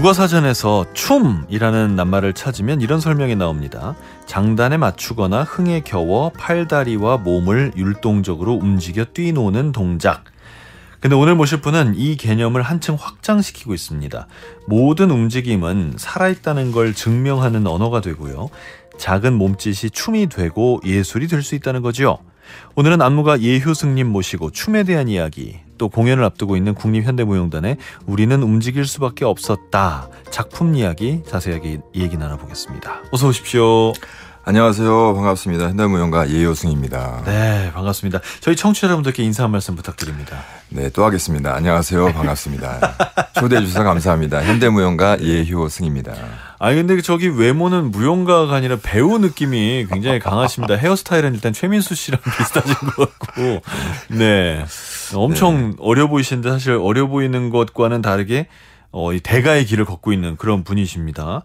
국어사전에서 춤이라는 낱말을 찾으면 이런 설명이 나옵니다. 장단에 맞추거나 흥에 겨워 팔다리와 몸을 율동적으로 움직여 뛰노는 동작. 근데 오늘 모실 분은 이 개념을 한층 확장시키고 있습니다. 모든 움직임은 살아있다는 걸 증명하는 언어가 되고요. 작은 몸짓이 춤이 되고 예술이 될 수 있다는 거죠. 오늘은 안무가 예효승님 모시고 춤에 대한 이야기, 또 공연을 앞두고 있는 국립현대무용단의 우리는 움직일 수밖에 없었다 작품 이야기 자세하게 얘기 나눠보겠습니다. 어서 오십시오. 안녕하세요. 반갑습니다. 현대무용가 예효승입니다. 네, 반갑습니다. 저희 청취자 여러분들께 인사 한 말씀 부탁드립니다. 네, 또 하겠습니다. 안녕하세요. 반갑습니다. 초대해 주셔서 감사합니다. 현대무용가 예효승입니다. 아니 근데 저기 외모는 무용가가 아니라 배우 느낌이 굉장히 강하십니다. 헤어스타일은 일단 최민수 씨랑 비슷하신 것 같고, 네, 엄청 어려 보이시는데 사실 어려 보이는 것과는 다르게 이 대가의 길을 걷고 있는 그런 분이십니다.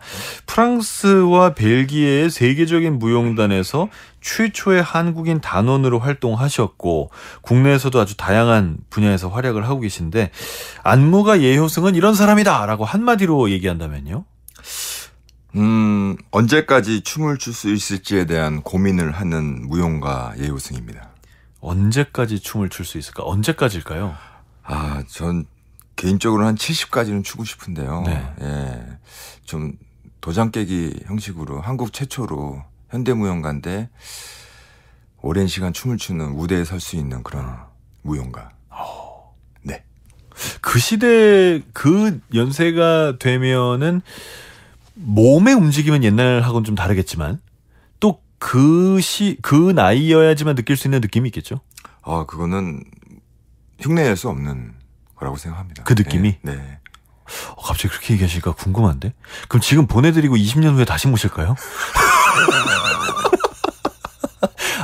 프랑스와 벨기에의 세계적인 무용단에서 최초의 한국인 단원으로 활동하셨고 국내에서도 아주 다양한 분야에서 활약을 하고 계신데, 안무가 예효승은 이런 사람이다 라고 한마디로 얘기한다면요? 언제까지 춤을 출 수 있을지에 대한 고민을 하는 무용가 예효승입니다. 언제까지 춤을 출 수 있을까? 언제까지일까요? 전 개인적으로 한 70까지는 추고 싶은데요. 네. 예, 좀 도장 깨기 형식으로 한국 최초로 현대무용가인데 오랜 시간 춤을 추는 무대에 설 수 있는 그런 무용가. 네. 그 시대 그 연세가 되면은 몸의 움직임은 옛날하고는 좀 다르겠지만 또 그 나이여야지만 느낄 수 있는 느낌이 있겠죠? 그거는 흉내낼 수 없는 거라고 생각합니다. 그 느낌이? 네. 갑자기 그렇게 얘기하시니까 궁금한데? 그럼 지금 보내드리고 20년 후에 다시 모실까요?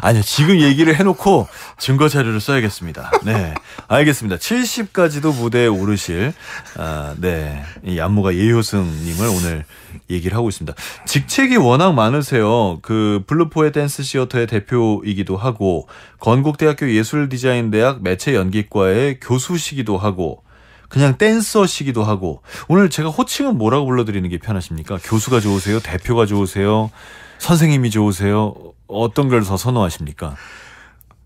아니요, 지금 얘기를 해놓고 증거 자료를 써야겠습니다. 네, 알겠습니다. 70까지도 무대에 오르실 이 안무가 예효승님을 오늘 얘기를 하고 있습니다. 직책이 워낙 많으세요. 그 블루포의 댄스 시어터의 대표이기도 하고 건국대학교 예술디자인대학 매체연기과의 교수시기도 하고 그냥 댄서시기도 하고, 오늘 제가 호칭은 뭐라고 불러드리는 게 편하십니까? 교수가 좋으세요? 대표가 좋으세요? 선생님이 좋으세요? 어떤 걸 더 선호하십니까?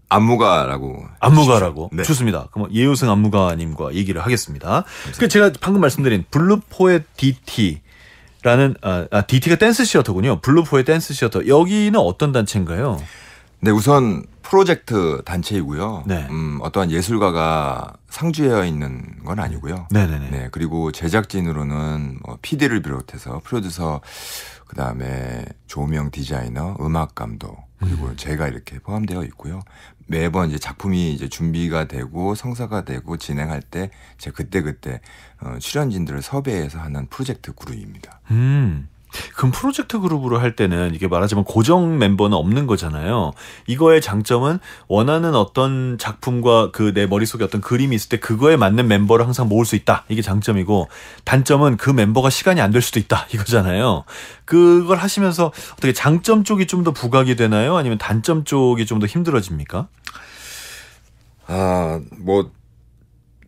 안무가라고. 네. 좋습니다. 그럼 예효승 안무가님과 얘기를 하겠습니다. 감사합니다. 그 제가 방금 말씀드린 블루포의 DT라는 DT가 댄스 시어터군요. 블루포의 댄스 시어터. 여기는 어떤 단체인가요? 네, 우선 프로젝트 단체이고요. 네. 어떠한 예술가가 상주되어 있는 건 아니고요. 네네네. 네, 그리고 제작진으로는 PD를 비롯해서 프로듀서, 그다음에 조명 디자이너, 음악 감독, 그리고 제가 이렇게 포함되어 있고요. 매번 이제 작품이 이제 준비가 되고 성사가 되고 진행할 때 제가 그때 출연진들을 섭외해서 하는 프로젝트 그룹입니다. 그럼 프로젝트 그룹으로 할 때는 이게 말하자면 고정 멤버는 없는 거잖아요. 이거의 장점은 원하는 어떤 작품과 그 내 머릿속에 어떤 그림이 있을 때 그거에 맞는 멤버를 항상 모을 수 있다. 이게 장점이고, 단점은 그 멤버가 시간이 안 될 수도 있다. 이거잖아요. 그걸 하시면서 어떻게 장점 쪽이 좀 더 부각이 되나요? 아니면 단점 쪽이 좀 더 힘들어집니까?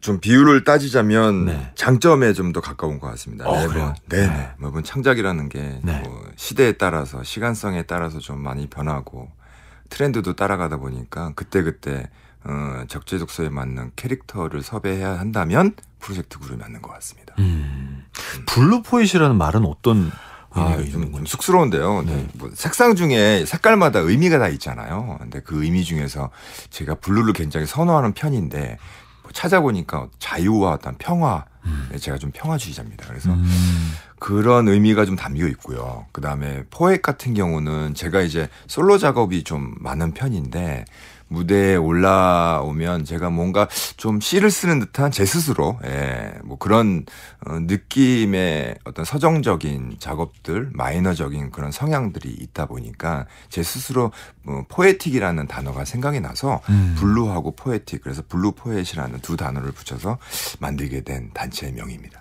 좀 비율을 따지자면 네. 장점에 좀 더 가까운 것 같습니다. 그래요? 네. 매번 창작이라는 게 네. 시대에 따라서, 시간성에 따라서 좀 많이 변하고 트렌드도 따라가다 보니까 그때 적재적소에 맞는 캐릭터를 섭외해야 한다면 프로젝트 그룹이 맞는 것 같습니다. 블루포이시라는 말은 어떤 의미가 있는 좀 건지? 쑥스러운데요. 네. 색상 중에 색깔마다 의미가 다 있잖아요. 근데 그 의미 중에서 제가 블루를 굉장히 선호하는 편인데 찾아보니까 자유와 어떤 평화, 제가 좀 평화주의자입니다. 그래서 그런 의미가 좀 담겨 있고요. 그 다음에 포획 같은 경우는 제가 이제 솔로 작업이 좀 많은 편인데 무대에 올라오면 제가 뭔가 좀 시를 쓰는 듯한 제 스스로 그런 느낌의 어떤 서정적인 작업들, 마이너적인 그런 성향들이 있다 보니까 제 스스로 포에틱이라는 단어가 생각이 나서 블루하고 포에틱, 그래서 블루 포엣이라는 두 단어를 붙여서 만들게 된 단체의 명입니다.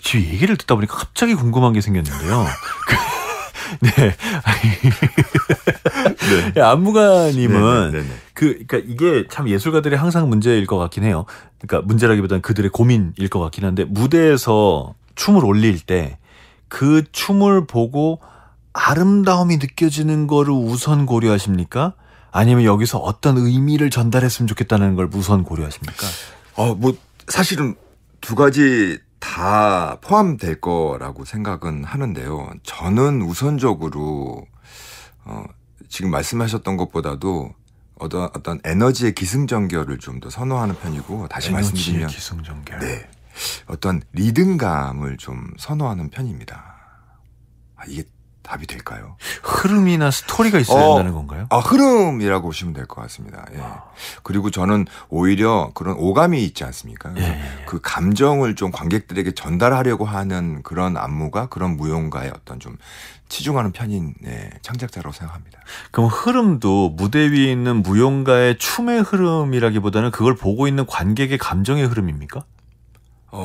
지금 얘기를 듣다 보니까 갑자기 궁금한 게 생겼는데요. 네. 네. 안무가님은 그러니까 이게 참 예술가들이 항상 문제일 것 같긴 해요. 그러니까 문제라기보다는 그들의 고민일 것 같긴 한데, 무대에서 춤을 올릴 때 그 춤을 보고 아름다움이 느껴지는 거를 우선 고려하십니까? 아니면 여기서 어떤 의미를 전달했으면 좋겠다는 걸 우선 고려하십니까? 뭐 사실은 두 가지 다 포함될 거라고 생각은 하는데요. 저는 우선적으로 지금 말씀하셨던 것보다도 어떤 에너지의 기승전결을 좀 더 선호하는 편이고, 다시 말씀드리면 기승전결. 네, 어떤 리듬감을 좀 선호하는 편입니다. 이게 답이 될까요? 흐름이나 스토리가 있어야 된다는 건가요? 흐름이라고 보시면 될 것 같습니다. 예. 그리고 저는 오히려 그런 오감이 있지 않습니까? 그 감정을 좀 관객들에게 전달하려고 하는 그런 안무가, 그런 무용가의 어떤 좀 치중하는 편인 창작자라고 생각합니다. 그럼 흐름도 무대 위에 있는 무용가의 춤의 흐름이라기보다는 그걸 보고 있는 관객의 감정의 흐름입니까?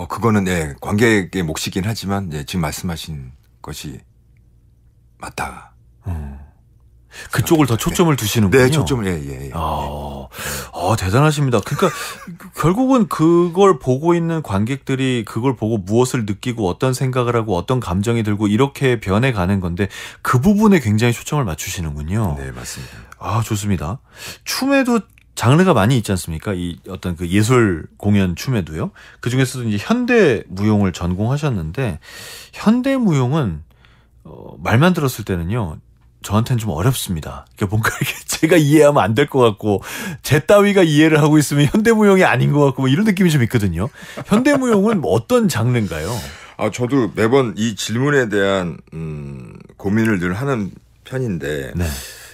그거는 관객의 몫이긴 하지만 지금 말씀하신 것이 맞다. 그쪽을 더 초점을 두시는군요. 네, 초점을 예. 대단하십니다. 그러니까 결국은 그걸 보고 있는 관객들이 그걸 보고 무엇을 느끼고 어떤 생각을 하고 어떤 감정이 들고 이렇게 변해가는 건데, 그 부분에 굉장히 초점을 맞추시는군요. 네, 맞습니다. 좋습니다. 춤에도 장르가 많이 있지 않습니까? 이 어떤 그 예술 공연 춤에도요. 그 중에서도 이제 현대 무용을 전공하셨는데, 현대 무용은 말만 들었을 때는요, 저한테는 좀 어렵습니다. 그러니까 뭔가 이렇게 제가 이해하면 안 될 것 같고, 제 따위가 이해를 하고 있으면 현대무용이 아닌 것 같고, 뭐 이런 느낌이 좀 있거든요. 현대무용은 뭐 어떤 장르인가요? 저도 매번 이 질문에 대한 고민을 늘 하는 편인데, 네.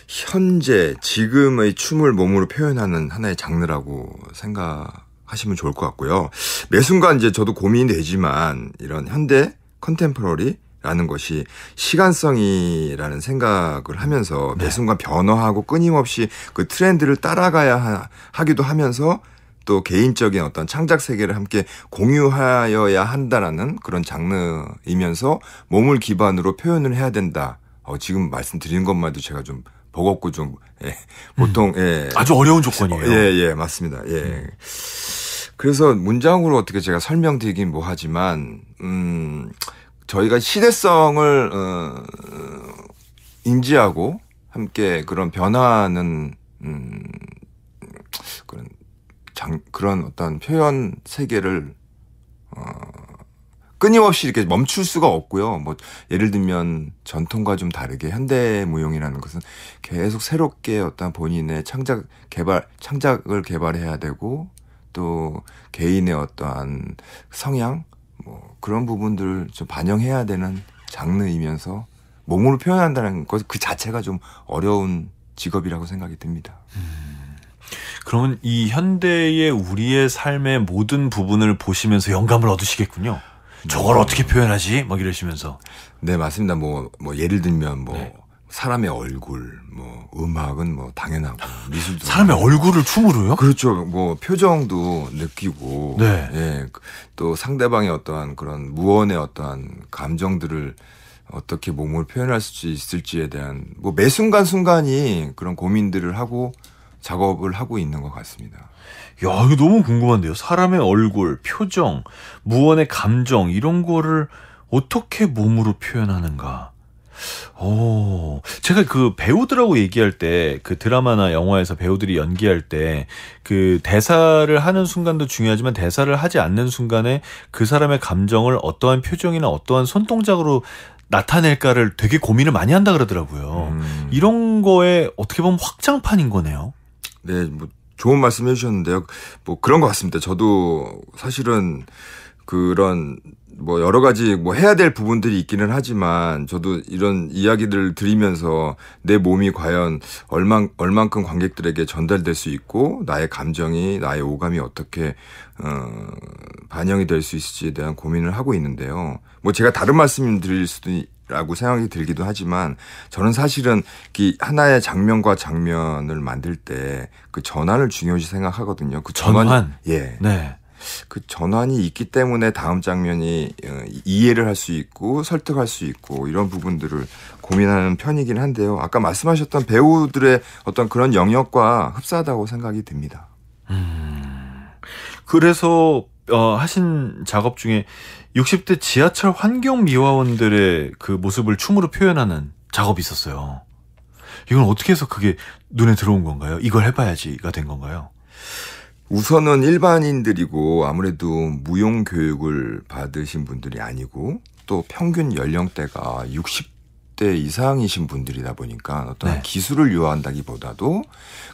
현재 지금의 춤을 몸으로 표현하는 하나의 장르라고 생각하시면 좋을 것 같고요. 매 순간 이제 저도 고민이 되지만, 이런 현대 컨템포러리 라는 것이 시간성이라는 생각을 하면서 매 순간 변화하고 끊임없이 그 트렌드를 따라가야 하기도 하면서, 또 개인적인 어떤 창작 세계를 함께 공유하여야 한다라는 그런 장르이면서 몸을 기반으로 표현을 해야 된다. 지금 말씀드린 것만도 제가 좀 버겁고 좀 보통 아주 어려운 조건이에요. 맞습니다. 그래서 문장으로 어떻게 제가 설명드리긴 뭐하지만 저희가 시대성을 인지하고 함께 그런 변화하는 그런 어떤 표현 세계를 끊임없이 이렇게 멈출 수가 없고요. 뭐 예를 들면 전통과 좀 다르게 현대 무용이라는 것은 계속 새롭게 어떤 본인의 창작을 개발해야 되고, 또 개인의 어떠한 성향, 뭐 그런 부분들을 좀 반영해야 되는 장르이면서 몸으로 표현한다는 것 그 자체가 좀 어려운 직업이라고 생각이 듭니다. 그러면 이 현대의 우리의 삶의 모든 부분을 보시면서 영감을 얻으시겠군요. 저걸 어떻게 표현하지? 막 이러시면서. 네, 맞습니다. 뭐 예를 들면 사람의 얼굴, 음악은 당연하고, 미술도. 사람의 얼굴을 춤으로요? 그렇죠. 표정도 느끼고, 또 상대방의 어떠한 그런 무언의 어떠한 감정들을 어떻게 몸으로 표현할 수 있을지에 대한 매 순간순간이 그런 고민들을 하고 작업을 하고 있는 것 같습니다. 야, 이거 너무 궁금한데요. 사람의 얼굴, 표정, 무언의 감정, 이런 거를 어떻게 몸으로 표현하는가. 제가 그 배우들하고 얘기할 때, 그 드라마나 영화에서 배우들이 연기할 때, 그 대사를 하는 순간도 중요하지만 대사를 하지 않는 순간에 그 사람의 감정을 어떠한 표정이나 어떠한 손동작으로 나타낼까를 되게 고민을 많이 한다 그러더라고요. 이런 거에 어떻게 보면 확장판인 거네요. 네, 좋은 말씀 해주셨는데요. 그런 것 같습니다. 저도 사실은 그런 여러 가지 해야 될 부분들이 있기는 하지만, 저도 이런 이야기들을 들으면서 내 몸이 과연 얼만큼 관객들에게 전달될 수 있고, 나의 감정이, 나의 오감이 어떻게 반영이 될 수 있을지에 대한 고민을 하고 있는데요. 제가 다른 말씀 드릴 수도 라고 생각이 들기도 하지만, 저는 사실은 하나의 장면과 장면을 만들 때 그 전환을 중요시 생각하거든요. 그 전환? 네. 그 전환이 있기 때문에 다음 장면이 이해를 할 수 있고 설득할 수 있고, 이런 부분들을 고민하는 편이긴 한데요. 아까 말씀하셨던 배우들의 어떤 그런 영역과 흡사하다고 생각이 듭니다. 그래서 하신 작업 중에 60대 지하철 환경 미화원들의 그 모습을 춤으로 표현하는 작업이 있었어요. 이건 어떻게 해서 그게 눈에 들어온 건가요? 이걸 해봐야지가 된 건가요? 우선은 일반인들이고 아무래도 무용 교육을 받으신 분들이 아니고 또 평균 연령대가 60대 이상이신 분들이다 보니까 어떤 네. 기술을 요한다기보다도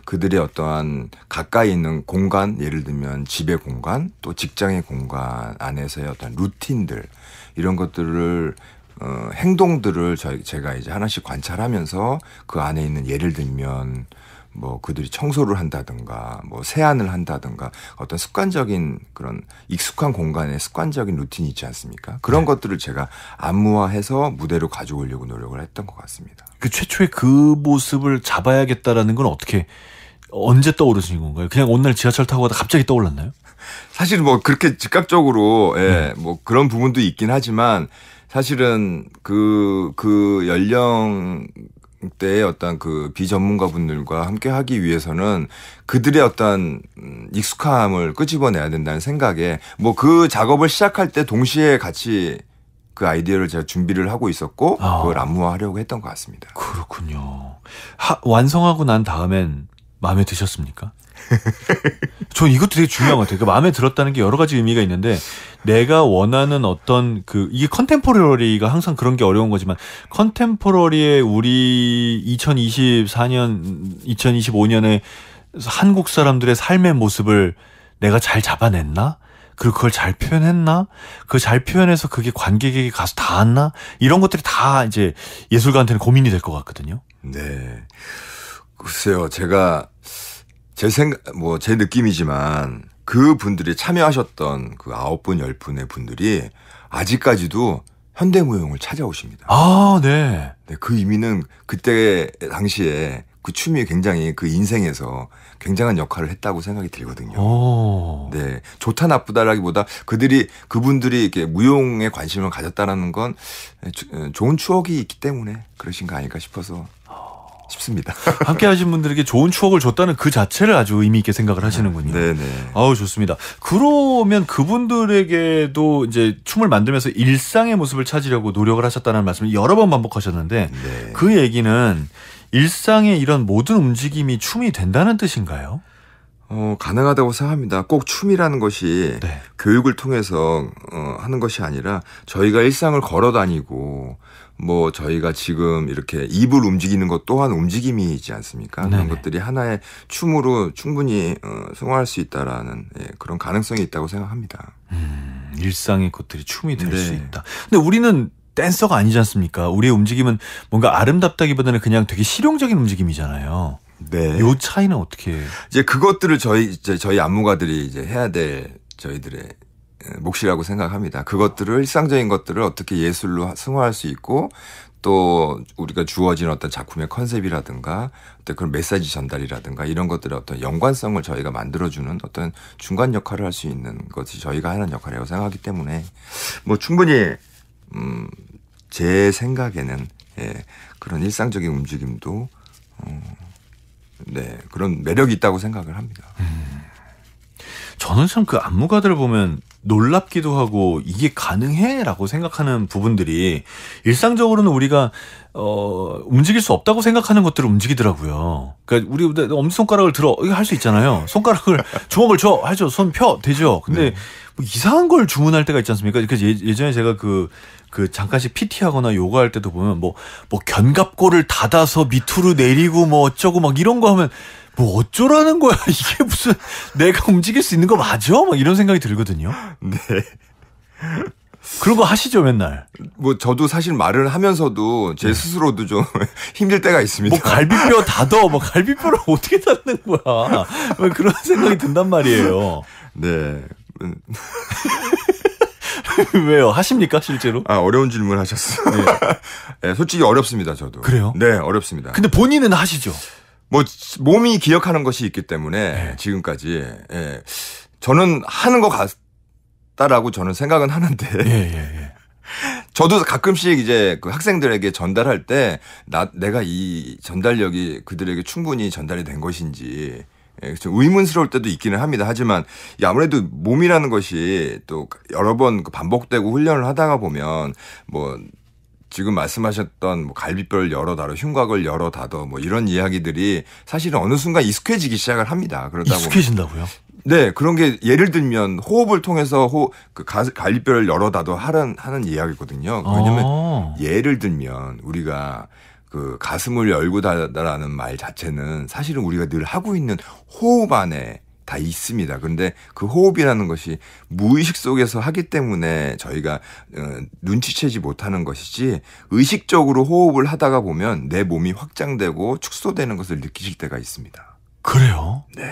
그들의 어떠한 가까이 있는 공간, 예를 들면 집의 공간, 또 직장의 공간 안에서의 어떤 루틴들 이런 것들을 행동들을 제가 이제 하나씩 관찰하면서 그 안에 있는 예를 들면 뭐 그들이 청소를 한다든가 뭐 세안을 한다든가 어떤 습관적인 그런 익숙한 공간에 습관적인 루틴이 있지 않습니까? 그런 것들을 제가 안무화해서 무대로 가져오려고 노력을 했던 것 같습니다. 그 최초에 그 모습을 잡아야겠다라는 건 어떻게 언제 떠오르신 건가요? 그냥 오늘 지하철 타고 가다 갑자기 떠올랐나요? 사실 뭐 그렇게 즉각적으로 뭐 그런 부분도 있긴 하지만 사실은 그 연령 때의 어떤 그 비전문가 분들과 함께 하기 위해서는 그들의 어떤 익숙함을 끄집어내야 된다는 생각에 뭐 그 작업을 시작할 때 동시에 같이 그 아이디어를 제가 준비를 하고 있었고 그걸 안무화하려고 했던 것 같습니다. 그렇군요. 완성하고 난 다음엔 마음에 드셨습니까? 전 이것도 되게 중요한 것 같아요. 그러니까 마음에 들었다는 게 여러 가지 의미가 있는데 내가 원하는 어떤 이게 컨템포러리가 항상 그런 게 어려운 거지만 컨템포러리의 우리 2024년, 2025년에 한국 사람들의 삶의 모습을 내가 잘 잡아냈나? 그리고 그걸 잘 표현했나? 그걸 잘 표현해서 그게 관객에게 가서 닿았나? 이런 것들이 다 이제 예술가한테는 고민이 될 것 같거든요. 네. 글쎄요, 제가 제 느낌이지만 그 분들이 참여하셨던 그 9분, 10분의 분들이 아직까지도 현대무용을 찾아오십니다. 아, 네. 네, 그 의미는 그때 당시에 그 춤이 굉장히 그 인생에서 굉장한 역할을 했다고 생각이 들거든요. 네, 좋다 나쁘다라기보다 그분들이 이렇게 무용에 관심을 가졌다라는 건 좋은 추억이 있기 때문에 그러신 거 아닐까 싶습니다. 함께 하신 분들에게 좋은 추억을 줬다는 그 자체를 아주 의미 있게 생각을 하시는군요. 네네. 아우, 좋습니다. 그러면 그분들에게도 이제 춤을 만들면서 일상의 모습을 찾으려고 노력을 하셨다는 말씀을 여러 번 반복하셨는데 네. 그 얘기는 일상의 이런 모든 움직임이 춤이 된다는 뜻인가요? 가능하다고 생각합니다. 꼭 춤이라는 것이 네. 교육을 통해서 하는 것이 아니라 저희가 일상을 걸어 다니고 뭐 저희가 지금 이렇게 입을 움직이는 것 또한 움직임이지 않습니까? 네네. 그런 것들이 하나의 춤으로 충분히 승화할 수 있다라는 그런 가능성이 있다고 생각합니다. 일상의 것들이 춤이 될 수 네. 있다. 근데 우리는 댄서가 아니지 않습니까? 우리의 움직임은 뭔가 아름답다기보다는 그냥 되게 실용적인 움직임이잖아요. 네. 요 차이는 어떻게? 이제 그것들을 저희 안무가들이 이제 해야 될 저희들의 몫이라고 생각합니다. 그것들을 일상적인 것들을 어떻게 예술로 승화할 수 있고 또 우리가 주어진 어떤 작품의 컨셉이라든가 어떤 그런 메시지 전달이라든가 이런 것들의 어떤 연관성을 저희가 만들어주는 어떤 중간 역할을 할 수 있는 것이 저희가 하는 역할이라고 생각하기 때문에 뭐 충분히 제 생각에는 그런 일상적인 움직임도 네, 그런 매력이 있다고 생각을 합니다. 저는 참 그 안무가들을 보면 놀랍기도 하고 이게 가능해라고 생각하는 부분들이 일상적으로는 우리가 움직일 수 없다고 생각하는 것들을 움직이더라고요. 그러니까 우리 엄지손가락을 들어 이거 할 수 있잖아요. 손가락을 주먹을 줘 하죠. 손 펴 되죠. 근데 뭐 이상한 걸 주문할 때가 있지 않습니까? 그래서 예전에 제가 그 잠깐씩 PT하거나 요가할 때도 보면 뭐 견갑골을 닫아서 밑으로 내리고 뭐 어쩌고 막 이런 거 하면 뭐 어쩌라는 거야. 이게 무슨 내가 움직일 수 있는 거 맞아? 막 이런 생각이 들거든요. 네. 그런 거 하시죠, 맨날. 뭐 저도 사실 말을 하면서도 제 스스로도 좀 힘들 때가 있습니다. 뭐 갈비뼈 닫어. 뭐 갈비뼈를 어떻게 닫는 거야. 뭐 그런 생각이 든단 말이에요. 네. 왜요? 하십니까, 실제로? 어려운 질문 하셨어. 네. 네, 솔직히 어렵습니다, 저도. 그래요? 네, 어렵습니다. 근데 본인은 하시죠? 뭐 몸이 기억하는 것이 있기 때문에 지금까지 저는 하는 것 같다라고 저는 생각은 하는데 저도 가끔씩 이제 그 학생들에게 전달할 때 내가 이 전달력이 그들에게 충분히 전달이 된 것인지 좀 의문스러울 때도 있기는 합니다. 하지만 아무래도 몸이라는 것이 또 여러 번 반복되고 훈련을 하다가 보면 뭐 지금 말씀하셨던 뭐 갈비뼈를 여러 다뤄, 흉곽을 여러 다뤄 뭐 이런 이야기들이 사실은 어느 순간 익숙해지기 시작을 합니다. 그러다 익숙해진다고요? 네, 그런 게 예를 들면 호흡을 통해서 갈비뼈를 여러 다뤄 하는 이야기거든요. 왜냐면 예를 들면 우리가 그 가슴을 열고 닫아라는 말 자체는 사실은 우리가 늘 하고 있는 호흡 안에 다 있습니다. 그런데 그 호흡이라는 것이 무의식 속에서 하기 때문에 저희가 눈치채지 못하는 것이지 의식적으로 호흡을 하다가 보면 내 몸이 확장되고 축소되는 것을 느끼실 때가 있습니다. 그래요? 네.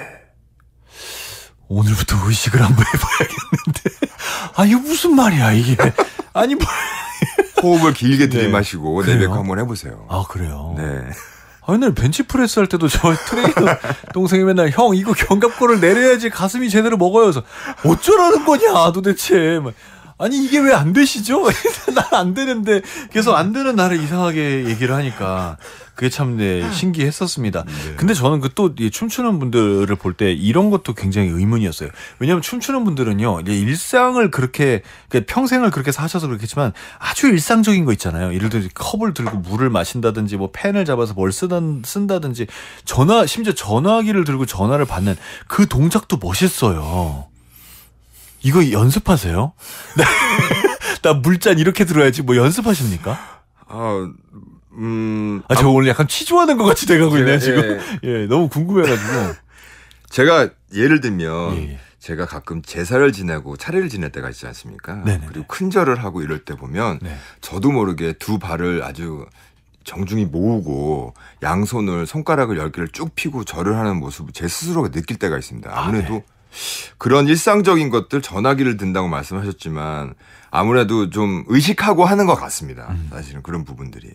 오늘부터 의식을 한번 해봐야겠는데. 아, 이거 무슨 말이야, 이게. 아니, 뭐. 호흡을 길게 들이마시고 내뱉고 한번 해보세요. 아, 그래요? 네. 아, 옛날에 벤치프레스 할 때도 저 트레이너 동생이 맨날 형 이거 견갑골을 내려야지 가슴이 제대로 먹어요. 그래서 어쩌라는 거냐 도대체. 아니 이게 왜 안 되시죠? 난 안 되는데 계속 안 되는 나를 이상하게 얘기를 하니까 그게 참 네, 신기했었습니다. 네. 근데 저는 그 또 춤추는 분들을 볼 때 이런 것도 굉장히 의문이었어요. 왜냐하면 춤추는 분들은요 일상을 그렇게 평생을 그렇게 사셔서 그렇겠지만 아주 일상적인 거 있잖아요. 예를 들어 컵을 들고 물을 마신다든지 뭐 펜을 잡아서 뭘 쓴다든지 심지어 전화기를 들고 전화를 받는 그 동작도 멋있어요. 이거 연습하세요? 나 물잔 이렇게 들어야지 뭐 연습하십니까? 저 오늘 약간 취조하는 것 같이 돼가고 있네요, 지금. 예, 너무 궁금해가지고. 제가 예를 들면, 제가 가끔 제사를 지내고 차례를 지낼 때가 있지 않습니까? 네네네. 그리고 큰절을 하고 이럴 때 보면, 네. 저도 모르게 두 발을 아주 정중히 모으고, 양손을, 손가락을 10개를 쭉 펴고 절을 하는 모습을 제 스스로가 느낄 때가 있습니다. 아무래도 네. 그런 일상적인 것들 전화기를 든다고 말씀하셨지만 아무래도 좀 의식하고 하는 것 같습니다. 사실은 그런 부분들이.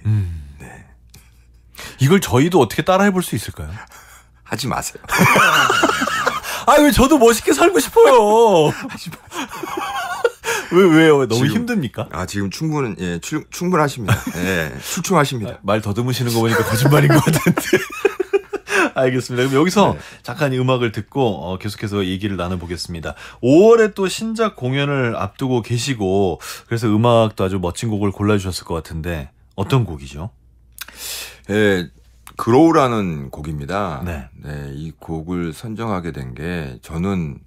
네. 이걸 저희도 어떻게 따라해 볼 수 있을까요? 하지 마세요. 아, 왜 저도 멋있게 살고 싶어요. 하지 마세요. 왜요? 너무 힘듭니까? 지금 충분하십니다. 예, 출중하십니다. 말 더듬으시는 거 보니까 거짓말인 것 같은데. 알겠습니다. 그럼 여기서 네. 잠깐 음악을 듣고 계속해서 얘기를 나눠보겠습니다. 5월에 또 신작 공연을 앞두고 계시고 그래서 음악도 아주 멋진 곡을 골라주셨을 것 같은데 어떤 곡이죠? 예, 그로우라는 곡입니다. 네. 네, 이 곡을 선정하게 된 게 저는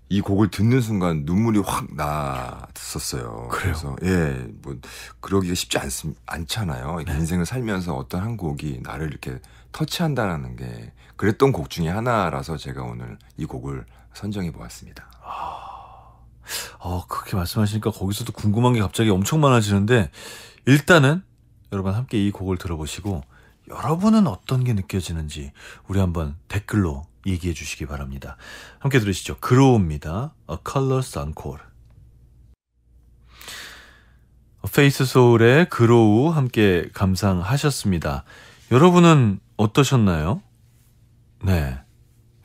이 곡을 듣는 순간 눈물이 확 났었어요. 그래요? 그래서 뭐 그러기가 쉽지 않잖아요. 네. 인생을 살면서 어떤 한 곡이 나를 이렇게 터치한다는 게 그랬던 곡 중에 하나라서 제가 오늘 이 곡을 선정해 보았습니다. 그렇게 말씀하시니까 거기서도 궁금한 게 갑자기 엄청 많아지는데 일단은 여러분 함께 이 곡을 들어보시고 여러분은 어떤 게 느껴지는지 우리 한번 댓글로 얘기해 주시기 바랍니다. 함께 들으시죠. 그로우입니다. A Color's Encore. 페이스 소울의 그로우 함께 감상하셨습니다. 여러분은 어떠셨나요? 네.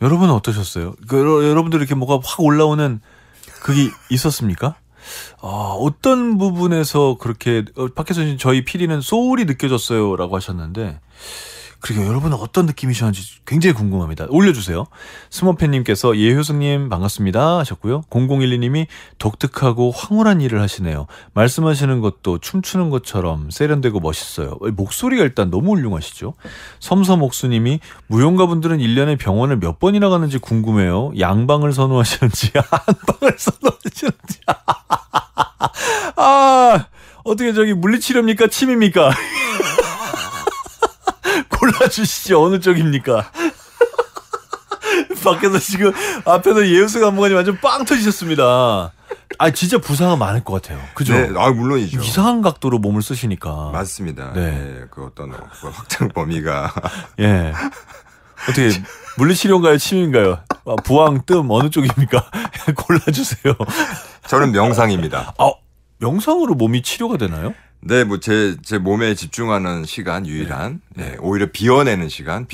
여러분은 어떠셨어요? 여러분들 이렇게 뭐가 확 올라오는 그게 있었습니까? 어떤 부분에서 그렇게 밖에서 저희 PD는 소울이 느껴졌어요 라고 하셨는데 그러니까 여러분은 어떤 느낌이셨는지 굉장히 궁금합니다. 올려주세요. 스머팬님께서 예효승님 반갑습니다 하셨고요. 0012님이 독특하고 황홀한 일을 하시네요. 말씀하시는 것도 춤추는 것처럼 세련되고 멋있어요. 목소리가 일단 너무 훌륭하시죠. 섬섬옥수님이 무용가분들은 1년에 병원을 몇 번이나 가는지 궁금해요. 양방을 선호하시는지 한방을 선호하시는지 어떻게 저기 물리치료입니까? 침입니까? 골라주시죠. 어느 쪽입니까? 밖에서 지금 앞에서 예우스 감독관이 완전 빵 터지셨습니다. 진짜 부상은 많을 것 같아요. 그죠? 네, 물론이죠. 이상한 각도로 몸을 쓰시니까. 맞습니다. 네. 그 어떤 확장 범위가. 예. 어떻게 물리치료인가요? 침인가요? 부항, 뜸 어느 쪽입니까? 골라주세요. 저는 명상입니다. 명상으로 몸이 치료가 되나요? 네, 뭐 제 몸에 집중하는 시간 유일한 네, 오히려 비워내는 시간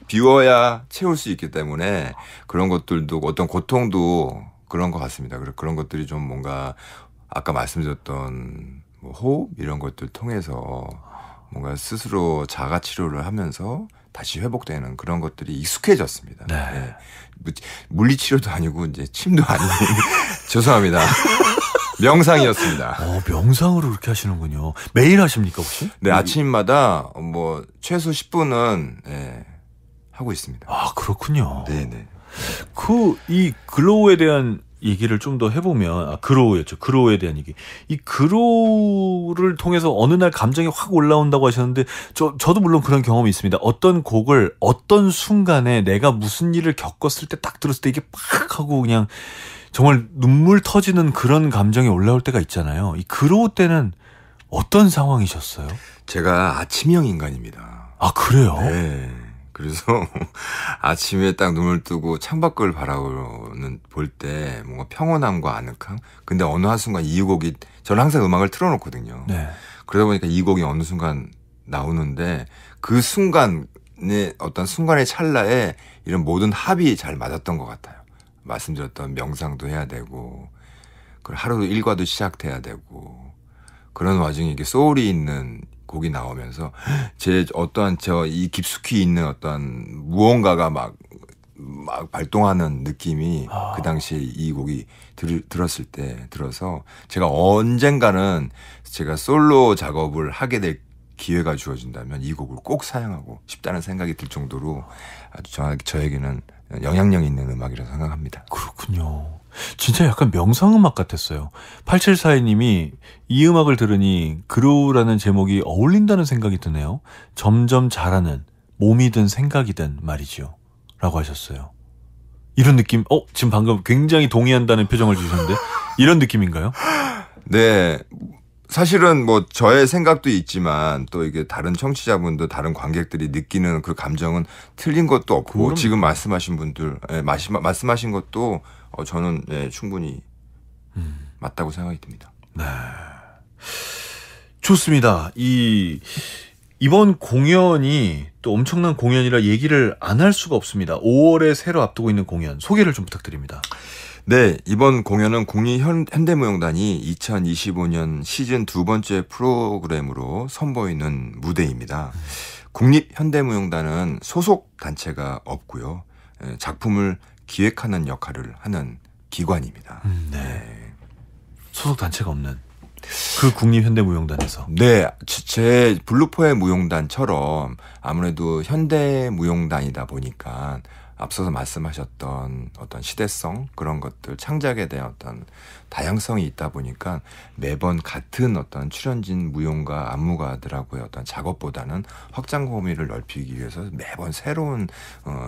비워야 채울 수 있기 때문에 그런 것들도 어떤 고통도 그런 것 같습니다. 그런 것들이 좀 뭔가 아까 말씀드렸던 뭐 호흡 이런 것들 통해서 뭔가 스스로 자가 치료를 하면서 다시 회복되는 그런 것들이 익숙해졌습니다. 네. 예. 물리치료도 아니고 이제 침도 아닌 죄송합니다. 명상이었습니다. 명상으로 그렇게 하시는군요. 매일 하십니까 혹시? 네, 아침마다 뭐 최소 10분은 예, 하고 있습니다. 아, 그렇군요. 네네. 이 글로우에 대한 얘기를 좀 더 해보면, 그로우였죠. 그로우에 대한 얘기. 이 그로우를 통해서 어느 날 감정이 확 올라온다고 하셨는데, 저도 물론 그런 경험이 있습니다. 어떤 곡을 어떤 순간에 내가 무슨 일을 겪었을 때 딱 들었을 때 이게 팍 하고 그냥 정말 눈물 터지는 그런 감정이 올라올 때가 있잖아요. 이 그로우 때는 어떤 상황이셨어요? 제가 아침형 인간입니다. 아, 그래요? 네. 그래서 아침에 딱 눈을 뜨고 창밖을 바라보는 볼 때 뭔가 평온함과 아늑함. 근데 어느 한순간 이 곡이 저는 항상 음악을 틀어놓거든요. 네. 그러다 보니까 이 곡이 어느 순간 나오는데 그 순간의 어떤 순간의 찰나에 이런 모든 합이 잘 맞았던 것 같아요. 말씀드렸던 명상도 해야 되고 그리고 하루 일과도 시작돼야 되고 그런 와중에 이게 소울이 있는 곡이 나오면서 제 어떠한 이 깊숙이 있는 어떤 무언가가 막 발동하는 느낌이 그 당시에 이 곡이 들었을 때 들어서 제가 언젠가는 제가 솔로 작업을 하게 될 기회가 주어진다면 이 곡을 꼭 사용하고 싶다는 생각이 들 정도로 아주 저에게는 영향력 있는 음악이라고 생각합니다. 그렇군요. 진짜 약간 명상음악 같았어요. 8742님이 이 음악을 들으니 그로우라는 제목이 어울린다는 생각이 드네요. 점점 자라는 몸이든 생각이든 말이죠. 라고 하셨어요. 이런 느낌, 지금 방금 굉장히 동의한다는 표정을 주셨는데 이런 느낌인가요? 네. 사실은 뭐 저의 생각도 있지만 또 이게 다른 청취자분들 다른 관객들이 느끼는 그 감정은 틀린 것도 없고 그럼... 지금 말씀하신 분들 말씀하신 것도 저는 충분히 맞다고 생각이 듭니다. 네. 좋습니다. 이번 공연이 또 엄청난 공연이라 얘기를 안 할 수가 없습니다. 5월에 새로 앞두고 있는 공연 소개를 좀 부탁드립니다. 네, 이번 공연은 국립현대무용단이 2025년 시즌 2번째 프로그램으로 선보이는 무대입니다. 국립현대무용단은 소속 단체가 없고요. 작품을 기획하는 역할을 하는 기관입니다. 네. 소속 단체가 없는 그 국립현대무용단에서. 네, 제 블루포의 무용단처럼 아무래도 현대무용단이다 보니까 앞서서 말씀하셨던 어떤 시대성 그런 것들 창작에 대한 어떤 다양성이 있다 보니까 매번 같은 어떤 출연진 무용가 안무가들하고의 어떤 작업보다는 확장 범위를 넓히기 위해서 매번 새로운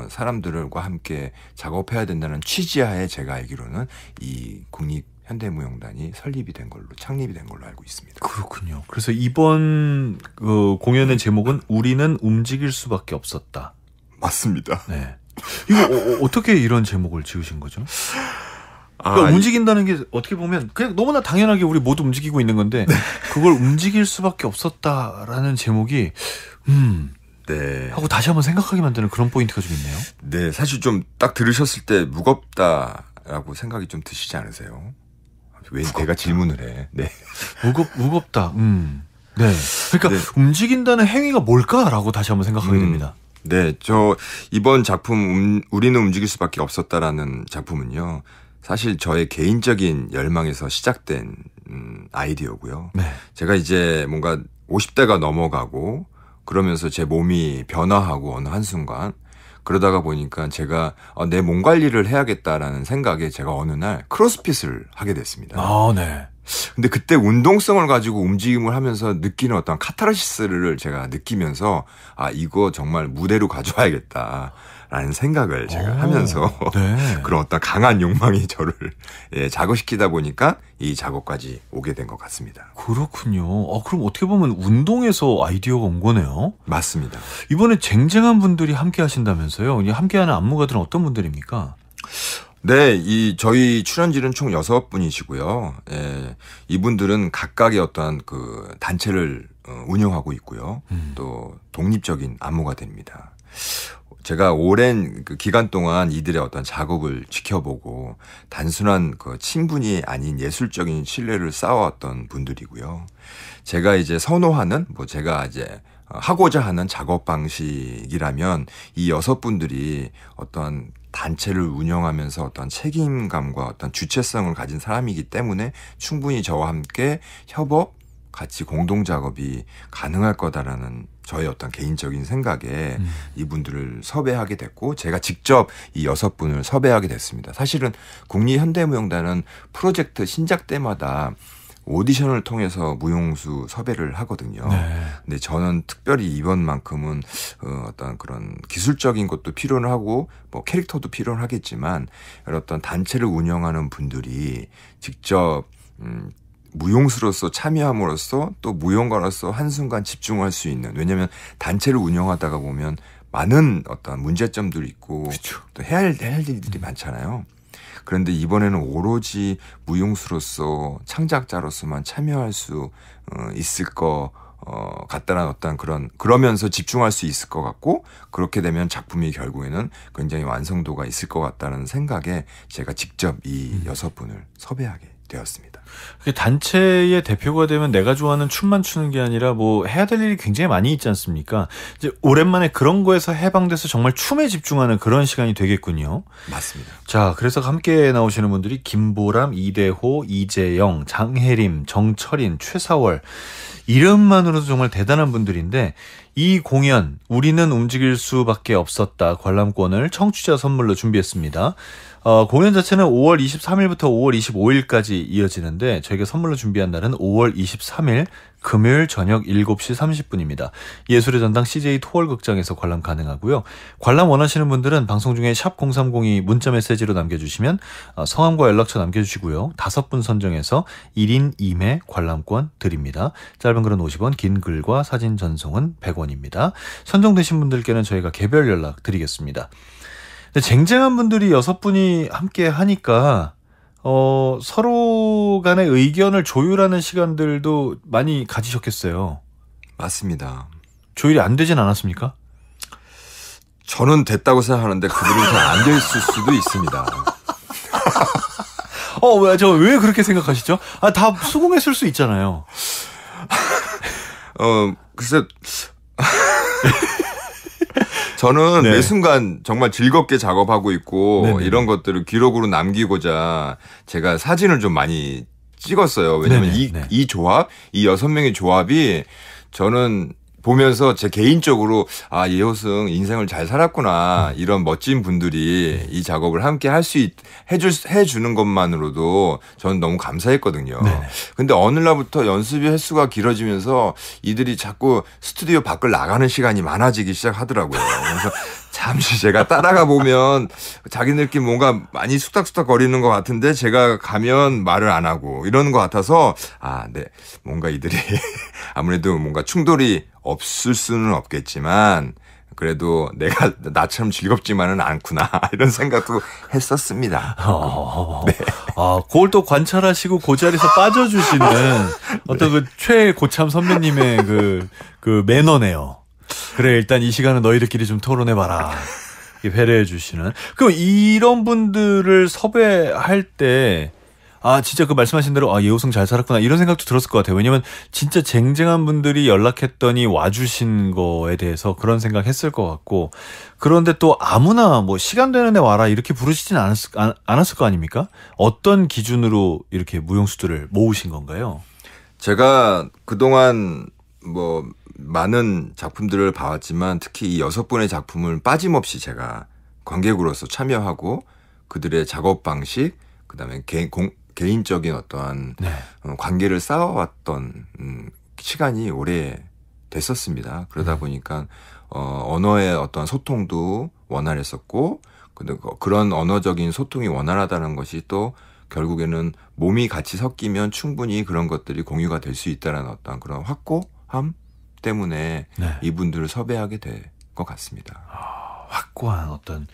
사람들과 함께 작업해야 된다는 취지하에 제가 알기로는 이 국립현대무용단이 창립이 된 걸로 알고 있습니다. 그렇군요. 그래서 이번 공연의 제목은 우리는 움직일 수밖에 없었다. 맞습니다. 네. 이거 어떻게 이런 제목을 지으신 거죠? 그러니까 움직인다는 게 어떻게 보면 그냥 너무나 당연하게 우리 모두 움직이고 있는 건데 네. 그걸 움직일 수밖에 없었다라는 제목이 네. 하고 다시 한번 생각하게 만드는 그런 포인트가 좀 있네요. 네, 사실 좀 딱 들으셨을 때 무겁다라고 생각이 좀 드시지 않으세요? 왜 내가 질문을 해? 네. 무겁다. 네. 그러니까 네. 움직인다는 행위가 뭘까라고 다시 한번 생각하게 됩니다. 네, 저 이번 작품 우리는 움직일 수밖에 없었다라는 작품은요. 사실 저의 개인적인 열망에서 시작된 아이디어고요. 네. 제가 이제 뭔가 50대가 넘어가고 그러면서 제 몸이 변화하고 어느 한순간 그러다가 보니까 제가 내 몸 관리를 해야겠다라는 생각에 제가 어느 날 크로스핏을 하게 됐습니다. 아, 네. 근데 그때 운동성을 가지고 움직임을 하면서 느끼는 어떤 카타르시스를 제가 느끼면서 이거 정말 무대로 가져와야겠다라는 생각을 제가 하면서 네. 그런 어떤 강한 욕망이 저를 자극시키다 보니까 이 작업까지 오게 된 것 같습니다. 그렇군요. 그럼 어떻게 보면 운동에서 아이디어가 온 거네요? 맞습니다. 이번에 쟁쟁한 분들이 함께 하신다면서요? 함께하는 안무가들은 어떤 분들입니까? 네, 저희 출연진은 총 6분이시고요. 예, 이분들은 각각의 어떤 그 단체를 운영하고 있고요. 또 독립적인 안무가들입니다. 제가 오랜 그 기간 동안 이들의 어떤 작업을 지켜보고 단순한 그 친분이 아닌 예술적인 신뢰를 쌓아왔던 분들이고요. 제가 이제 선호하는 제가 이제 하고자 하는 작업 방식이라면 이 6분들이 어떤 단체를 운영하면서 어떤 책임감과 어떤 주체성을 가진 사람이기 때문에 충분히 저와 함께 협업, 같이 공동 작업이 가능할 거다라는 저의 어떤 개인적인 생각에 이분들을 섭외하게 됐고 제가 직접 이 6분을 섭외하게 됐습니다. 사실은 국립현대무용단은 프로젝트 신작 때마다 오디션을 통해서 무용수 섭외를 하거든요. 네. 근데 저는 특별히 이번만큼은 어떤 그런 기술적인 것도 필요는 하고 뭐 캐릭터도 필요는 하겠지만 어떤 단체를 운영하는 분들이 직접 무용수로서 참여함으로써 또 무용가로서 한순간 집중할 수 있는, 왜냐하면 단체를 운영하다가 보면 많은 어떤 문제점들이 있고 그렇죠. 또 해야 할 일들이 많잖아요. 그런데 이번에는 오로지 무용수로서 창작자로서만 참여할 수 있을 것 같다라는 어떤 그러면서 집중할 수 있을 것 같고, 그렇게 되면 작품이 결국에는 굉장히 완성도가 있을 것 같다는 생각에 제가 직접 이 6분을 섭외하게 되었습니다. 단체의 대표가 되면 내가 좋아하는 춤만 추는 게 아니라 뭐 해야 될 일이 굉장히 많이 있지 않습니까? 이제 오랜만에 그런 거에서 해방돼서 정말 춤에 집중하는 그런 시간이 되겠군요. 맞습니다. 자, 그래서 함께 나오시는 분들이 김보람, 이대호, 이재영, 장혜림, 정철인, 최사월, 이름만으로도 정말 대단한 분들인데, 이 공연 우리는 움직일 수밖에 없었다 관람권을 청취자 선물로 준비했습니다. 공연 자체는 5월 23일부터 5월 25일까지 이어지는데 저희가 선물로 준비한 날은 5월 23일 금요일 저녁 7시 30분입니다. 예술의 전당 CJ 토월극장에서 관람 가능하고요. 관람 원하시는 분들은 방송 중에 샵 0302 문자 메시지로 남겨주시면 성함과 연락처 남겨주시고요. 5분 선정해서 1인 2매 관람권 드립니다. 짧은 글은 50원, 긴 글과 사진 전송은 100원입니다. 선정되신 분들께는 저희가 개별 연락 드리겠습니다. 근데 쟁쟁한 분들이 6분이 함께 하니까 서로 간의 의견을 조율하는 시간들도 많이 가지셨겠어요. 맞습니다. 조율이 안 되진 않았습니까? 저는 됐다고 생각하는데 그들은 잘 안 될 수도 있습니다. 왜 그렇게 생각하시죠? 다 수긍했을 수 있잖아요. 글쎄. 저는 네. 매 순간 정말 즐겁게 작업하고 있고 네네. 이런 것들을 기록으로 남기고자 제가 사진을 좀 많이 찍었어요. 왜냐하면 이 조합, 이 6명의 조합이 저는 보면서 제 개인적으로 예호승 인생을 잘 살았구나, 이런 멋진 분들이 이 작업을 함께 해주는 것만으로도 저는 너무 감사했거든요. 네네. 근데 어느 날부터 연습의 횟수가 길어지면서 이들이 자꾸 스튜디오 밖을 나가는 시간이 많아지기 시작하더라고요. 그래서 잠시 제가 따라가 보면 자기들끼리 뭔가 많이 쑥닥쑥닥 거리는 것 같은데 제가 가면 말을 안 하고 이러는 것 같아서 네, 뭔가 이들이 아무래도 뭔가 충돌이 없을 수는 없겠지만 그래도 내가 나처럼 즐겁지만은 않구나, 이런 생각도 했었습니다. 네. 그걸 또 관찰하시고 그 자리에서 빠져주시는 어떤 그 최고참 선배님의 그 매너네요. 그래, 일단 이 시간은 너희들끼리 좀 토론해봐라. 배려해 주시는. 그럼 이런 분들을 섭외할 때, 진짜 그 말씀하신 대로, 예우승 잘 살았구나, 이런 생각도 들었을 것 같아요. 왜냐면 진짜 쟁쟁한 분들이 연락했더니 와주신 거에 대해서 그런 생각 했을 것 같고, 그런데 또 아무나 뭐 시간 되는 애 와라 이렇게 부르시진 않았을 거 아닙니까? 어떤 기준으로 이렇게 무용수들을 모으신 건가요? 제가 그동안 많은 작품들을 봐왔지만 특히 이 6분의 작품을 빠짐없이 제가 관객으로서 참여하고 그들의 작업 방식, 그다음에 개인적인 어떠한 관계를 쌓아왔던 시간이 오래 됐었습니다. 그러다 보니까 언어의 어떤 소통도 원활했었고, 근데 그런 언어적인 소통이 원활하다는 것이 또 결국에는 몸이 같이 섞이면 충분히 그런 것들이 공유가 될 수 있다는 어떤 그런 확고함 때문에 이분들을 섭외하게 될 것 같습니다. 확고한 어떤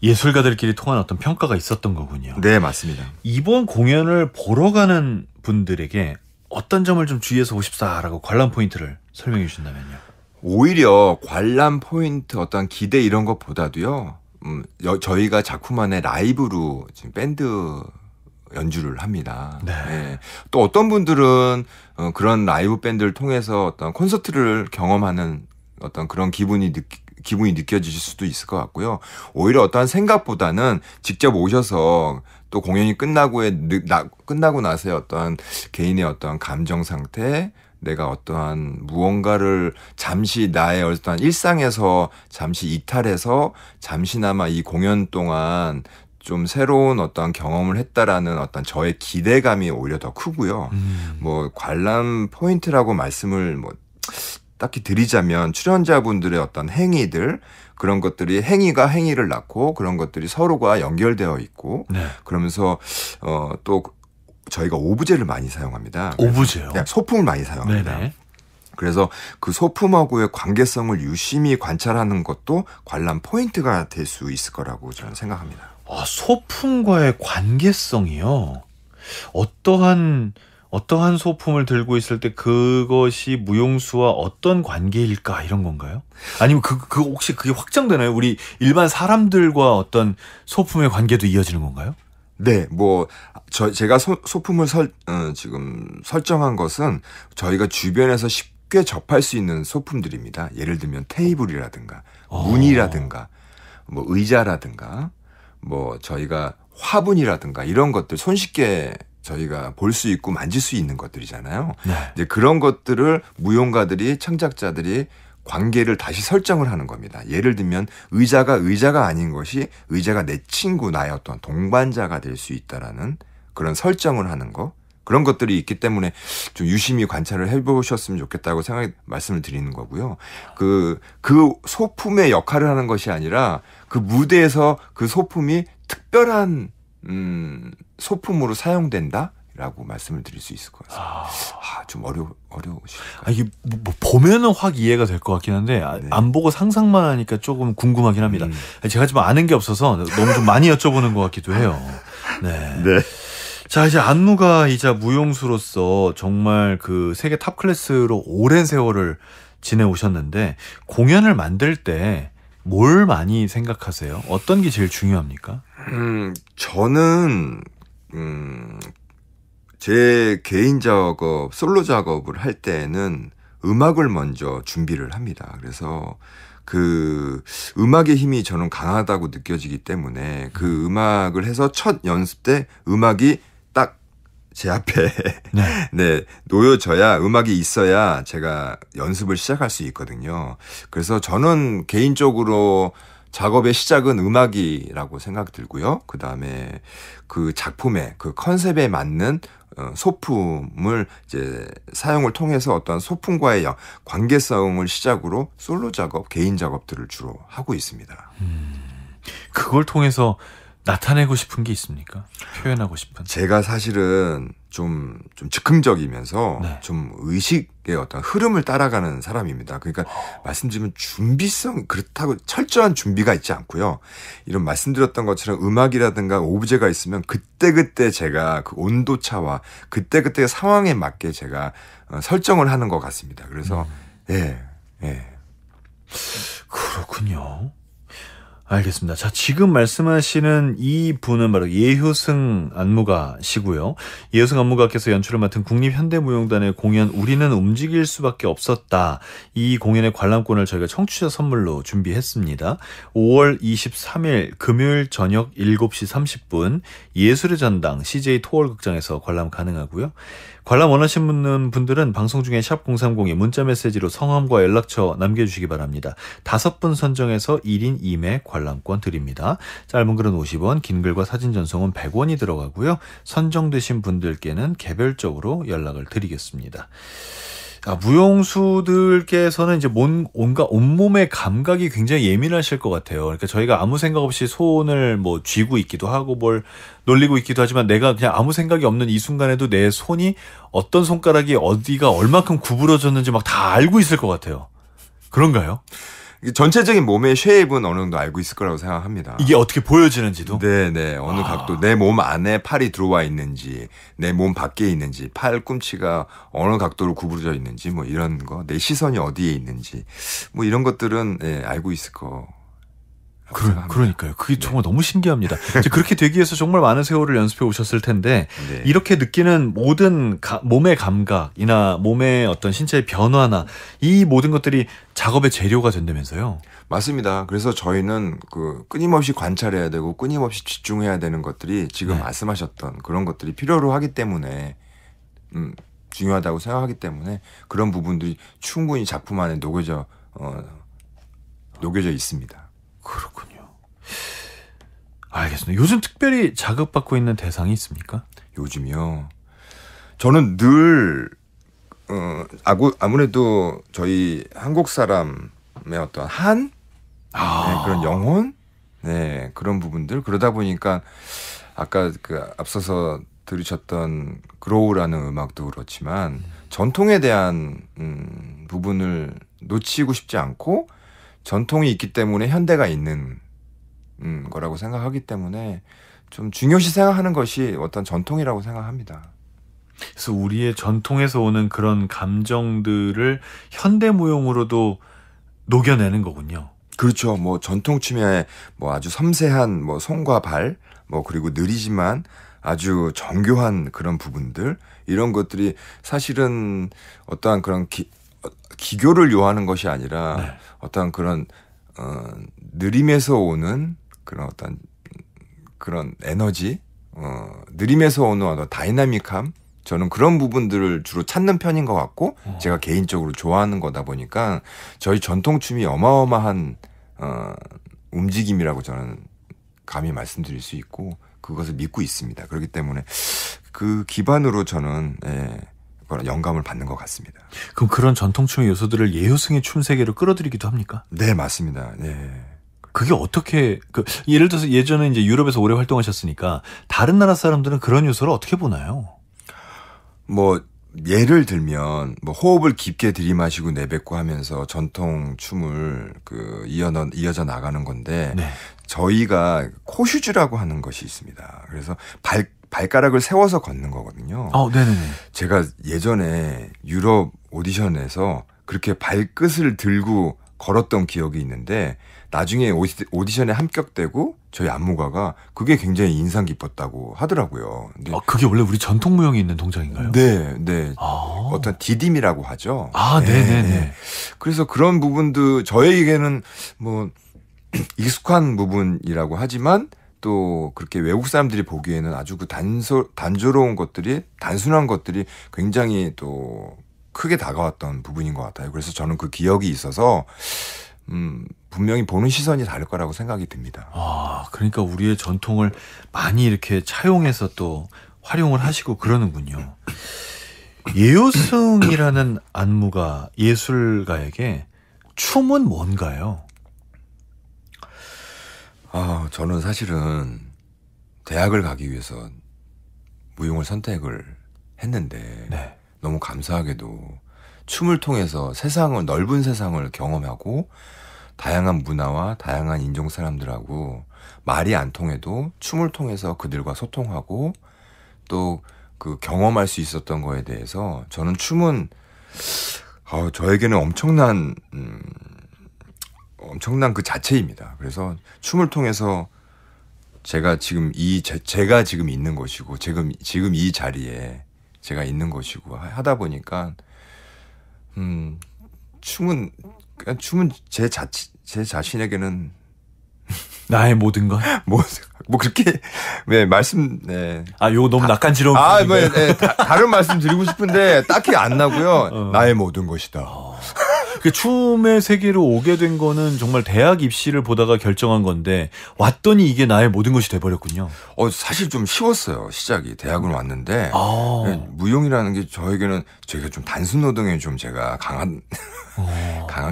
예술가들끼리 통한 어떤 평가가 있었던 거군요. 네, 맞습니다. 이번 공연을 보러 가는 분들에게 어떤 점을 좀 주의해서 보십사라고 관람 포인트를 설명해 주신다면요. 오히려 관람 포인트, 어떤 기대 이런 것보다도요, 저희가 작품 안에 라이브로 지금 밴드의 연주를 합니다. 네. 예. 또 어떤 분들은 그런 라이브 밴드를 통해서 어떤 콘서트를 경험하는 어떤 그런 기분이 느껴지실 수도 있을 것 같고요. 오히려 어떠한 생각보다는 직접 오셔서 또 공연이 끝나고 나서의 어떠한 개인의 어떠한 감정 상태, 내가 어떠한 무언가를 잠시 나의 어떠한 일상에서 잠시 이탈해서 잠시나마 이 공연 동안 좀 새로운 어떤 경험을 했다라는 어떤 저의 기대감이 오히려 더 크고요. 뭐 관람 포인트라고 말씀을 뭐 딱히 드리자면 출연자분들의 어떤 행위들, 그런 것들이 행위가 행위를 낳고 그런 것들이 서로가 연결되어 있고 네. 그러면서 또 저희가 오브제를 많이 사용합니다. 오브제요? 소품을 많이 사용합니다. 네네. 그래서 그 소품하고의 관계성을 유심히 관찰하는 것도 관람 포인트가 될 수 있을 거라고 저는 생각합니다. 소품과의 관계성이요? 어떠한 소품을 들고 있을 때 그것이 무용수와 어떤 관계일까 이런 건가요? 아니면 그 혹시 그게 확장되나요? 우리 일반 사람들과 어떤 소품의 관계도 이어지는 건가요? 네, 뭐 제가 소품을 지금 설정한 것은 저희가 주변에서 쉽게 접할 수 있는 소품들입니다. 예를 들면 테이블이라든가 문이라든가 뭐 의자라든가 뭐 저희가 화분이라든가 이런 것들 손쉽게 저희가 볼 수 있고 만질 수 있는 것들이잖아요. 네. 이제 그런 것들을 무용가들이 창작자들이 관계를 다시 설정을 하는 겁니다. 예를 들면 의자가 아닌 것이 의자가 내 친구, 나의 어떤 동반자가 될 수 있다라는 그런 설정을 하는 거. 그런 것들이 있기 때문에 좀 유심히 관찰을 해보셨으면 좋겠다고 말씀을 드리는 거고요. 그 소품의 역할을 하는 것이 아니라 그 무대에서 그 소품이 특별한 소품으로 사용된다라고 말씀을 드릴 수 있을 것 같습니다. 좀 어려우실까요? 이게 뭐 보면은 확 이해가 될 것 같긴 한데 네. 안 보고 상상만 하니까 조금 궁금하긴 합니다. 제가 좀 아는 게 없어서 너무 좀 많이 여쭤보는 것 같기도 해요. 네. 네. 자, 이제 안무가이자 무용수로서 정말 그 세계 탑 클래스로 오랜 세월을 지내오셨는데 공연을 만들 때 뭘 많이 생각하세요? 어떤 게 제일 중요합니까? 저는 제 개인 작업, 솔로 작업을 할 때는 음악을 먼저 준비를 합니다. 그래서 그 음악의 힘이 저는 강하다고 느껴지기 때문에 그 음악을 해서 첫 연습 때 음악이 딱 제 앞에 네, 놓여져야 음악이 있어야 제가 연습을 시작할 수 있거든요. 그래서 저는 개인적으로 작업의 시작은 음악이라고 생각 들고요. 그 다음에 그 작품의 그 컨셉에 맞는 소품을 이제 사용을 통해서 어떤 소품과의 관계성을 시작으로 솔로 작업, 개인 작업들을 주로 하고 있습니다. 그걸 통해서 나타내고 싶은 게 있습니까? 표현하고 싶은? 제가 사실은 좀 즉흥적이면서 네. 좀 의식의 어떤 흐름을 따라가는 사람입니다. 그러니까 말씀드리면 준비성 그렇다고 철저한 준비가 있지 않고요. 이런 말씀드렸던 것처럼 음악이라든가 오브제가 있으면 그때그때 제가 그 온도차와 그때그때 상황에 맞게 제가 설정을 하는 것 같습니다. 그래서 예. 그렇군요. 알겠습니다. 자, 지금 말씀하시는 이 분은 바로 예효승 안무가시고요. 예효승 안무가께서 연출을 맡은 국립현대무용단의 공연 우리는 움직일 수밖에 없었다. 이 공연의 관람권을 저희가 청취자 선물로 준비했습니다. 5월 23일 금요일 저녁 7시 30분 예술의 전당 CJ 토월극장에서 관람 가능하고요. 관람 원하시는 분들은 방송 중에 샵 030에 문자메시지로 성함과 연락처 남겨주시기 바랍니다. 5분 선정해서 1인 2매 관람권 드립니다. 짧은 글은 50원, 긴 글과 사진 전송은 100원이 들어가고요. 선정되신 분들께는 개별적으로 연락을 드리겠습니다. 무용수들께서는 이제 온갖 온몸의 감각이 굉장히 예민하실 것 같아요. 그러니까 저희가 아무 생각 없이 손을 뭐 쥐고 있기도 하고 뭘 놀리고 있기도 하지만 내가 그냥 아무 생각이 없는 이 순간에도 내 손이 어떤 손가락이 어디가 얼마큼 구부러졌는지 막 다 알고 있을 것 같아요. 그런가요? 전체적인 몸의 쉐입은 어느 정도 알고 있을 거라고 생각합니다. 이게 어떻게 보여지는지도? 네. 어느 각도, 내 몸 안에 팔이 들어와 있는지, 내 몸 밖에 있는지, 팔꿈치가 어느 각도로 구부러져 있는지, 뭐 이런 거, 내 시선이 어디에 있는지, 뭐 이런 것들은 알고 있을 거 그러니까요. 그게 정말 너무 신기합니다. 이제 그렇게 되기 위해서 정말 많은 세월을 연습해 오셨을 텐데 네. 이렇게 느끼는 모든 몸의 감각이나 몸의 어떤 신체의 변화나 이 모든 것들이 작업의 재료가 된다면서요? 맞습니다. 그래서 저희는 끊임없이 관찰해야 되고 끊임없이 집중해야 되는 것들이 지금 말씀하셨던 그런 것들이 필요로 하기 때문에 중요하다고 생각하기 때문에 그런 부분들이 충분히 작품 안에 녹여져 있습니다. 그렇군요. 알겠습니다. 요즘 특별히 자극받고 있는 대상이 있습니까? 요즘이요. 저는 늘 아무래도 저희 한국 사람의 어떤 네, 그런 영혼, 네, 그런 부분들 그러다 보니까 아까 앞서서 들으셨던 그로우라는 음악도 그렇지만 전통에 대한 부분을 놓치고 싶지 않고 전통이 있기 때문에 현대가 있는 거라고 생각하기 때문에 좀 중요시 생각하는 것이 어떤 전통이라고 생각합니다. 그래서 우리의 전통에서 오는 그런 감정들을 현대무용으로도 녹여내는 거군요. 그렇죠. 뭐 전통 춤의 뭐 아주 섬세한 뭐 손과 발, 뭐 그리고 느리지만 아주 정교한 그런 부분들 이런 것들이 사실은 어떠한 그런 기교를 요하는 것이 아니라 네. 어떠한 그런 느림에서 오는 그런 어떤 그런 에너지, 느림에서 오는 어떤 다이나믹함, 저는 그런 부분들을 주로 찾는 편인 것 같고 제가 개인적으로 좋아하는 거다 보니까 저희 전통춤이 어마어마한 움직임이라고 저는 감히 말씀드릴 수 있고 그것을 믿고 있습니다. 그렇기 때문에 그 기반으로 저는 영감을 받는 것 같습니다. 그럼 그런 전통춤의 요소들을 예효승의 춤 세계로 끌어들이기도 합니까? 네, 맞습니다. 네. 그게 어떻게 예를 들어서 예전에 이제 유럽에서 오래 활동하셨으니까 다른 나라 사람들은 그런 요소를 어떻게 보나요? 뭐 예를 들면 뭐 호흡을 깊게 들이마시고 내뱉고 하면서 전통 춤을 이어져 나가는 건데 네. 저희가 코슈즈라고 하는 것이 있습니다. 그래서 발가락을 세워서 걷는 거거든요. 네네네. 제가 예전에 유럽 오디션에서 그렇게 발끝을 들고 걸었던 기억이 있는데 나중에 오디션에 합격되고 저희 안무가가 그게 굉장히 인상 깊었다고 하더라고요. 근데 그게 원래 우리 전통 무용에 있는 동작인가요? 네, 네. 어떤 디딤이라고 하죠. 네네네. 그래서 그런 부분도 저에게는 뭐 익숙한 부분이라고 하지만 또 그렇게 외국 사람들이 보기에는 아주 단조로운 것들이 단순한 것들이 굉장히 또 크게 다가왔던 부분인 것 같아요. 그래서 저는 그 기억이 있어서 분명히 보는 시선이 다를 거라고 생각이 듭니다. 그러니까 우리의 전통을 많이 이렇게 차용해서 또 활용을 하시고 그러는군요. 예효승이라는 안무가 예술가에게 춤은 뭔가요? 저는 사실은 대학을 가기 위해서 무용을 선택을 했는데 네. 너무 감사하게도 춤을 통해서 넓은 세상을 경험하고 다양한 문화와 다양한 인종 사람들하고 말이 안 통해도 춤을 통해서 그들과 소통하고 또 그 경험할 수 있었던 거에 대해서 저는 춤은 저에게는 엄청난 그 자체입니다. 그래서 춤을 통해서 제가 지금 있는 것이고 지금 이 자리에 제가 있는 것이고 하다 보니까 춤은 제 자신에게는 나의 모든 것? 뭐 그렇게 요거 너무 낯간지러운 다른 말씀 드리고 싶은데 딱히 안 나고요. 나의 모든 것이다. 그 춤의 세계로 오게 된 거는 정말 대학 입시를 보다가 결정한 건데 왔더니 이게 나의 모든 것이 돼버렸군요. 사실 좀 쉬웠어요. 시작이. 대학은 왔는데 무용이라는 게 저에게는 저희가 좀 단순 노동에 좀 제가 강한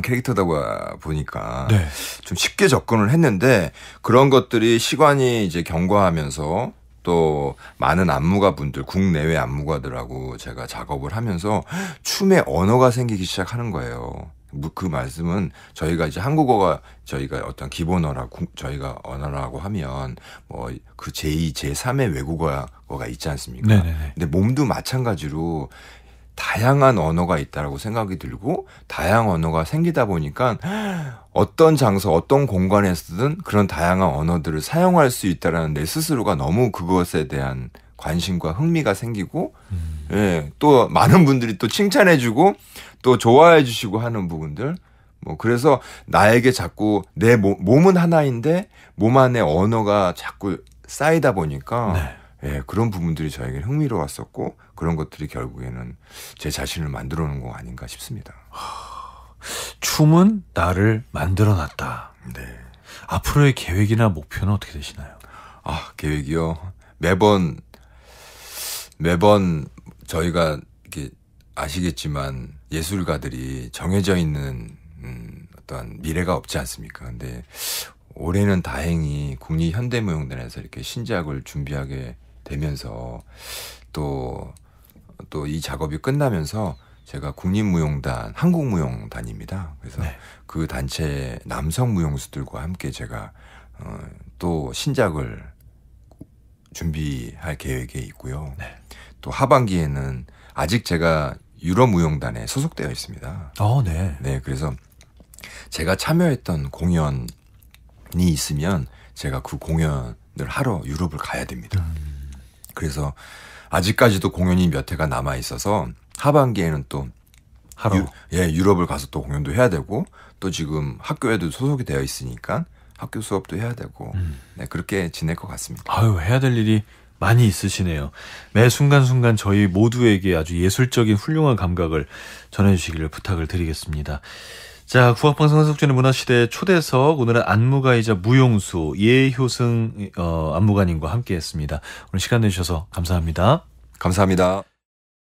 캐릭터다 보니까 네. 좀 쉽게 접근을 했는데 그런 것들이 시간이 이제 경과하면서 또 많은 안무가분들 국내외 안무가들하고 제가 작업을 하면서 춤의 언어가 생기기 시작하는 거예요. 그 말씀은 저희가 이제 한국어가 저희가 어떤 기본어라고 저희가 언어라고 하면 뭐 그 제2, 제3의 외국어가 있지 않습니까? 네네네. 근데 몸도 마찬가지로 다양한 언어가 있다라고 생각이 들고 다양한 언어가 생기다 보니까 어떤 장소, 어떤 공간에서든 그런 다양한 언어들을 사용할 수 있다라는 내 스스로가 너무 그것에 대한 관심과 흥미가 생기고 예, 또 많은 분들이 또 칭찬해주고 또 좋아해주시고 하는 부분들 뭐 그래서 나에게 자꾸 내 몸은 하나인데 몸 안에 언어가 자꾸 쌓이다 보니까 네. 예, 그런 부분들이 저에게 흥미로웠었고 그런 것들이 결국에는 제 자신을 만들어 놓은 거 아닌가 싶습니다. 춤은 나를 만들어놨다. 네. 앞으로의 계획이나 목표는 어떻게 되시나요? 아, 계획이요. 매번 저희가 이렇게 아시겠지만 예술가들이 정해져 있는 어떤 미래가 없지 않습니까? 근데 올해는 다행히 국립현대무용단에서 이렇게 신작을 준비하게 되면서 또 이 작업이 끝나면서 제가 국립무용단, 한국무용단입니다. 그래서 네. 그 단체 남성 무용수들과 함께 제가 또 신작을 준비할 계획에 있고요. 네. 또 하반기에는 아직 제가 유럽무용단에 소속되어 있습니다. 네. 네, 그래서 제가 참여했던 공연이 있으면 제가 그 공연을 하러 유럽을 가야 됩니다. 그래서 아직까지도 공연이 몇 회가 남아 있어서 하반기에는 또 하러. 유럽을 가서 또 공연도 해야 되고 또 지금 학교에도 소속이 되어 있으니까 학교 수업도 해야 되고 네, 그렇게 지낼 것 같습니다. 아유, 해야 될 일이 많이 있으시네요. 매 순간순간 저희 모두에게 아주 예술적인 훌륭한 감각을 전해주시기를 부탁을 드리겠습니다. 자, 국악방송 흥석준의 문화시대 초대석, 오늘은 안무가이자 무용수 예효승 안무가님과 함께했습니다. 오늘 시간 내주셔서 감사합니다. 감사합니다.